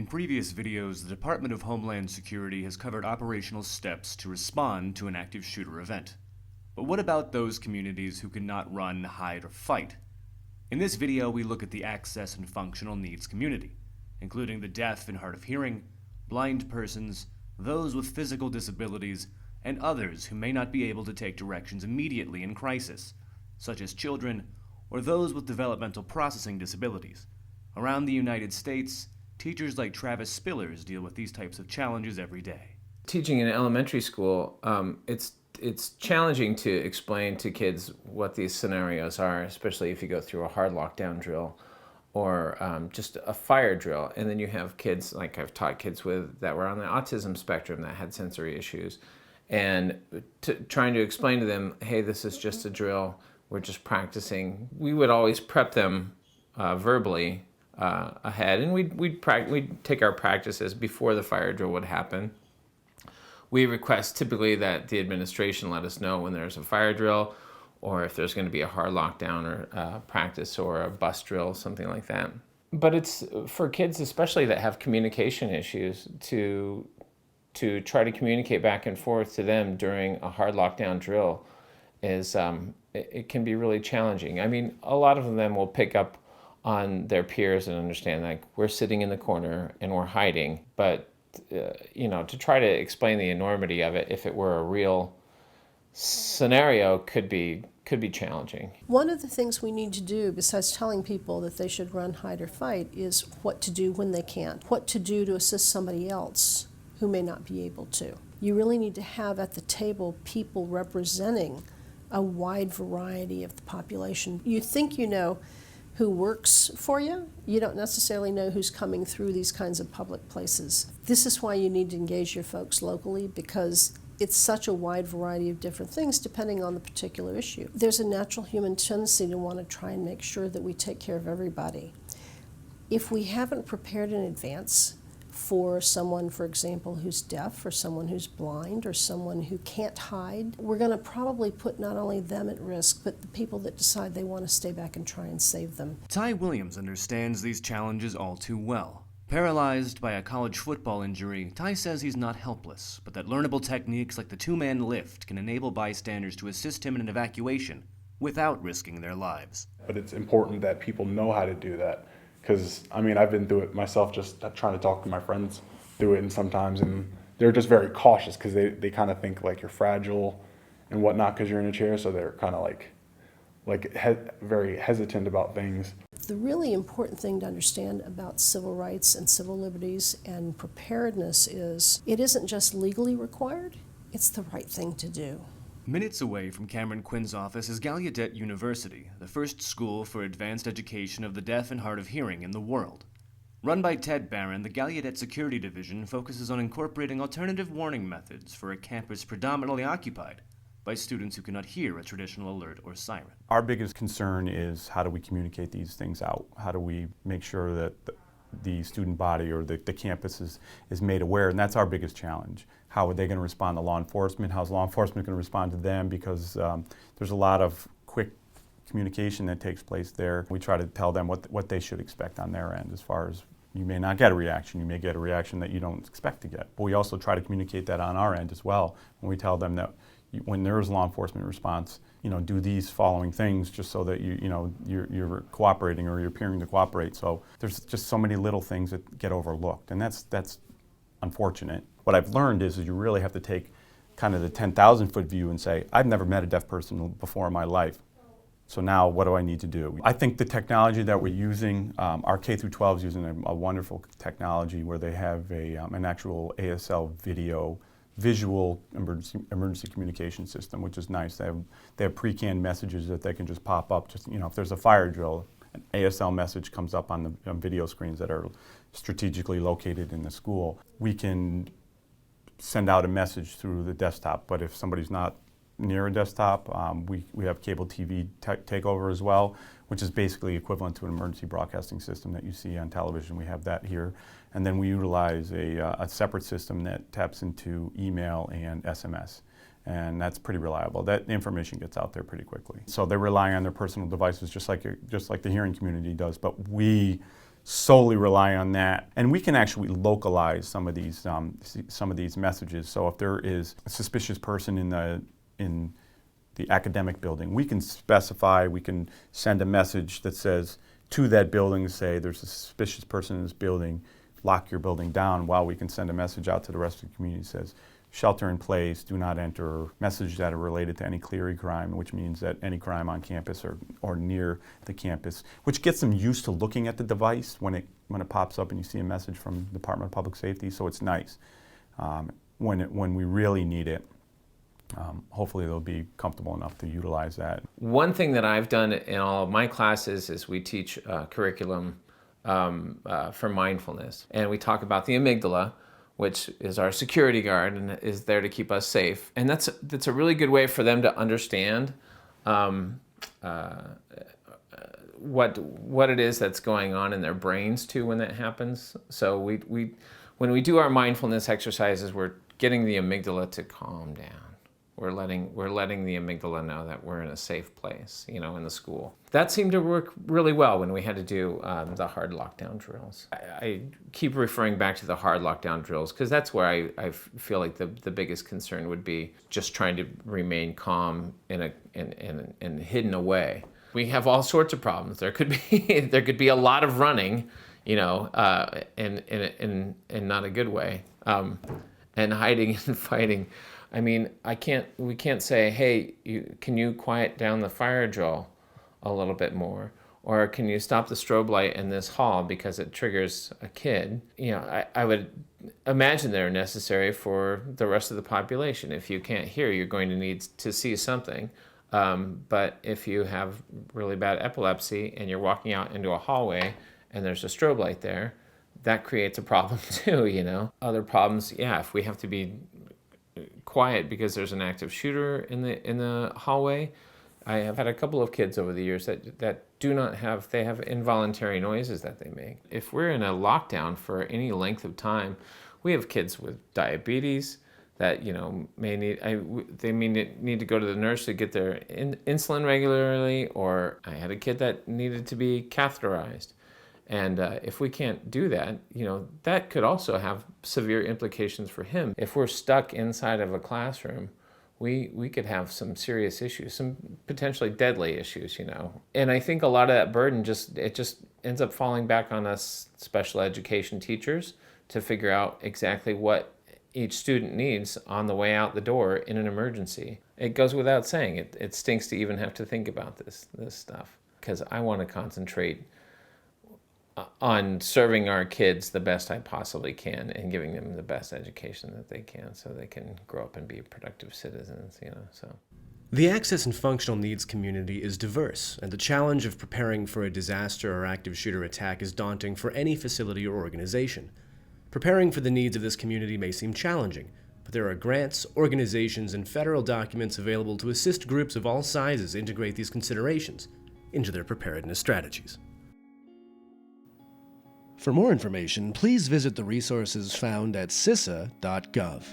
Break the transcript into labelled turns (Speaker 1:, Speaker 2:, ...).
Speaker 1: In previous videos, the Department of Homeland Security has covered operational steps to respond to an active shooter event. But what about those communities who cannot run, hide, or fight? In this video, we look at the access and functional needs community, including the deaf and hard of hearing, blind persons, those with physical disabilities, and others who may not be able to take directions immediately in crisis, such as children or those with developmental processing disabilities. Around the United States, teachers like Travis Spillers deal with these types of challenges every day.
Speaker 2: Teaching in elementary school, it's challenging to explain to kids what these scenarios are, especially if you go through a hard lockdown drill or just a fire drill. And then you have kids, like I've taught kids that were on the autism spectrum that had sensory issues. And trying to explain to them, hey, this is just a drill, we're just practicing. We would always prep them verbally ahead, and we'd take our practices before the fire drill would happen. We request typically that the administration let us know when there's a fire drill or if there's going to be a hard lockdown or practice or a bus drill, something like that. But it's for kids especially that have communication issues to try to communicate back and forth to them during a hard lockdown drill is it can be really challenging. I mean, a lot of them will pick up on their peers and understand, like, we're sitting in the corner and we're hiding, but to try to explain the enormity of it, if it were a real scenario, could be challenging.
Speaker 3: One of the things we need to do, besides telling people that they should run, hide, or fight, is what to do when they can't, what to do to assist somebody else who may not be able to. You really need to have at the table people representing a wide variety of the population. You think you know who works for you, you don't necessarily know who's coming through these kinds of public places. This is why you need to engage your folks locally, because it's such a wide variety of different things depending on the particular issue. There's a natural human tendency to want to try and make sure that we take care of everybody. If we haven't prepared in advance for someone, for example, who's deaf, or someone who's blind, or someone who can't hide, we're going to probably put not only them at risk, but the people that decide they want to stay back and try and save them.
Speaker 1: Ty Williams understands these challenges all too well. Paralyzed by a college football injury, Ty says he's not helpless, but that learnable techniques like the two-man lift can enable bystanders to assist him in an evacuation without risking their lives.
Speaker 4: But it's important that people know how to do that. Because, I mean, I've been through it myself, just trying to talk to my friends through it, and sometimes, and they're just very cautious because they kind of think like you're fragile and whatnot because you're in a chair, so they're kind of very hesitant about things.
Speaker 3: The really important thing to understand about civil rights and civil liberties and preparedness is it isn't just legally required, it's the right thing to do.
Speaker 1: Minutes away from Cameron Quinn's office is Gallaudet University, the first school for advanced education of the deaf and hard of hearing in the world. Run by Ted Barron, the Gallaudet Security Division focuses on incorporating alternative warning methods for a campus predominantly occupied by students who cannot hear a traditional alert or siren.
Speaker 5: Our biggest concern is how do we communicate these things out? How do we make sure that the student body or the campus is made aware, and that's our biggest challenge. How are they going to respond to law enforcement? How's law enforcement going to respond to them? Because there's a lot of quick communication that takes place there. We try to tell them what they should expect on their end, as far as you may not get a reaction, you may get a reaction that you don't expect to get. But we also try to communicate that on our end as well, when we tell them that when there is law enforcement response, do these following things just so that you're cooperating or you're appearing to cooperate. So there's just so many little things that get overlooked, and that's unfortunate. What I've learned is you really have to take kind of the 10,000-foot view and say, I've never met a deaf person before in my life, so now what do I need to do? I think the technology that we're using, our K through 12 is using a wonderful technology where they have an actual ASL visual emergency communication system, which is nice. They have pre-canned messages that they can just pop up. Just if there's a fire drill, an ASL message comes up on the video screens that are strategically located in the school. We can send out a message through the desktop, but if somebody's not near a desktop, we have cable TV takeover as well, which is basically equivalent to an emergency broadcasting system that you see on television. We have that here. And then we utilize a separate system that taps into email and SMS. And that's pretty reliable. That information gets out there pretty quickly. So they're relying on their personal devices just like the hearing community does, but we solely rely on that. And we can actually localize some of these messages. So if there is a suspicious person in the academic building, we can specify, we can send a message that says to that building, say there's a suspicious person in this building, lock your building down, while we can send a message out to the rest of the community that says shelter in place, do not enter, messages that are related to any Clery crime, which means that any crime on campus or near the campus, which gets them used to looking at the device when it pops up and you see a message from the Department of Public Safety, so it's nice. When we really need it, hopefully they'll be comfortable enough to utilize that.
Speaker 2: One thing that I've done in all of my classes is we teach curriculum for mindfulness. And we talk about the amygdala, which is our security guard and is there to keep us safe. And that's a really good way for them to understand what it is that's going on in their brains too when that happens. So when we do our mindfulness exercises, we're getting the amygdala to calm down. We're letting the amygdala know that we're in a safe place, in the school. That seemed to work really well when we had to do the hard lockdown drills. I keep referring back to the hard lockdown drills because that's where I feel like the biggest concern would be just trying to remain calm and hidden away. We have all sorts of problems. There could be a lot of running, in not a good way, and hiding and fighting. I mean, we can't say, hey, can you quiet down the fire drill a little bit more? Or can you stop the strobe light in this hall because it triggers a kid? I would imagine they're necessary for the rest of the population. If you can't hear, you're going to need to see something. But if you have really bad epilepsy and you're walking out into a hallway and there's a strobe light there, that creates a problem too, Other problems, if we have to be quiet because there's an active shooter in the hallway. I have had a couple of kids over the years that they have involuntary noises that they make. If we're in a lockdown for any length of time, we have kids with diabetes that may need to go to the nurse to get their insulin regularly, or I had a kid that needed to be catheterized. And if we can't do that, that could also have severe implications for him. If we're stuck inside of a classroom, we could have some serious issues, some potentially deadly issues, And I think a lot of that burden just ends up falling back on us special education teachers to figure out exactly what each student needs on the way out the door in an emergency. It goes without saying, it stinks to even have to think about this stuff, because I want to concentrate on serving our kids the best I possibly can and giving them the best education that they can so they can grow up and be productive citizens, so.
Speaker 1: The access and functional needs community is diverse, and the challenge of preparing for a disaster or active shooter attack is daunting for any facility or organization. Preparing for the needs of this community may seem challenging, but there are grants, organizations, and federal documents available to assist groups of all sizes integrate these considerations into their preparedness strategies. For more information, please visit the resources found at cisa.gov.